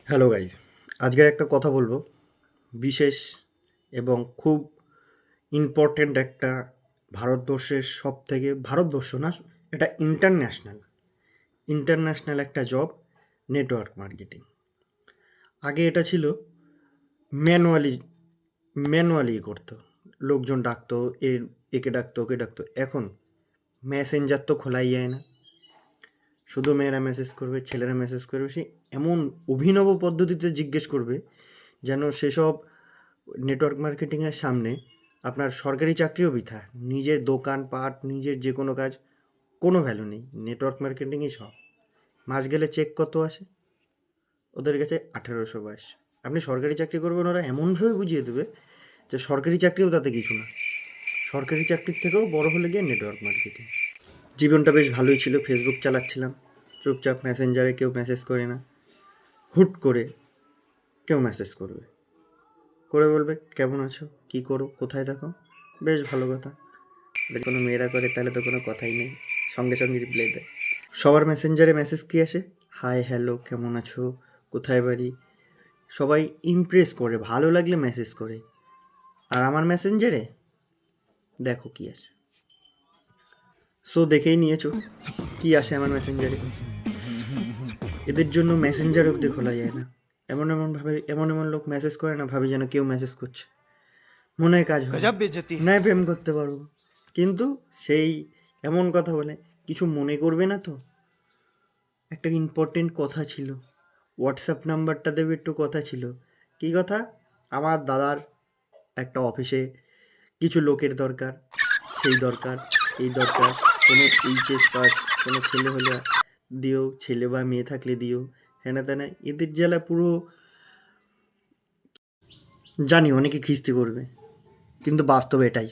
Hello guys, আজকের একটা কথা বলবো। বিশেষ এবং খুব ইম্পর্ট্যান্ট একটা ভারতবর্ষের সবথেকে ভারতবর্ষ না, এটা ইন্টারন্যাশনাল একটা জব, নেটওয়ার্ক মার্কেটিং। আগে এটা ছিল ম্যানুয়ালি ম্যানুয়ালি করতো, লোকজন ডাকতো, একে ডাকতো ওকে ডাকতো। এখন মেসেঞ্জার তো খোলাই যায় না, শুধু মেয়েরা মেসেজ করবে, ছেলেরা মেসেজ করবে। সে এমন অভিনব পদ্ধতিতে জিজ্ঞেস করবে যেন সেসব নেটওয়ার্ক মার্কেটিংয়ের সামনে আপনার সরকারি চাকরিও বৃথা। নিজের দোকানপাট, নিজের যে কোনো কাজ, কোনো ভ্যালু নেই। নেটওয়ার্ক মার্কেটিংই সব। মাস গেলে চেক কত আসে ওদের কাছে? 1800 আপনি সরকারি চাকরি করবেন, ওরা এমনভাবে বুঝিয়ে দেবে যে সরকারি চাকরিও তাতে কিছু না। সরকারি চাকরির থেকেও বড় হলে গিয়ে নেটওয়ার্ক মার্কেটিং। জীবনটা বেশ ভালোই ছিল, ফেসবুক চালাচ্ছিলাম চুপচাপ, মেসেঞ্জারে কেউ মেসেজ করে না। হুট করে কেউ মেসেজ করবে, করে বলবে কেমন আছো, কী করো, কোথায় থাকো। বেশ ভালো কথা। যদি কোনো মেয়েরা করে তাহলে তো কোনো কথাই নেই, সঙ্গে সঙ্গে রিপ্লাই দেয়। সবার মেসেঞ্জারে মেসেজ কী আসে? হাই, হ্যালো, কেমন আছো, কোথায় বাড়ি। সবাই ইমপ্রেস করে, ভালো লাগলে মেসেজ করে। আর আমার মেসেঞ্জারে দেখো কী আসে। সো দেখেই নিয়েছো কী আসে আমার মেসেঞ্জারে। এদের জন্য মেসেঞ্জার অব্দি খোলা যায় না। এমন লোক মেসেজ করে না, ভাবি যেন কেউ মেসেজ করছে। মনে হয় কাজ হবে, মনে হয় প্রেম করতে পারবো, কিন্তু সেই এমন কথা বলে, কিছু মনে করবে না তো। একটা ইম্পর্টেন্ট কথা ছিল, হোয়াটসঅ্যাপ নাম্বারটা দেবে, একটু কথা ছিল। কী কথা? আমার দাদার একটা অফিসে কিছু লোকের দরকার, সেই দরকার, এই দরকার, কোনো এইচএস পাস কোনো ছেলে হলে দিও, ছেলে বা মেয়ে থাকলে দিও, হ্যানা ত্যানা। এদের জ্বালা পুরো। জানি অনেকে খিস্তি করবে, কিন্তু বাস্তব এটাই।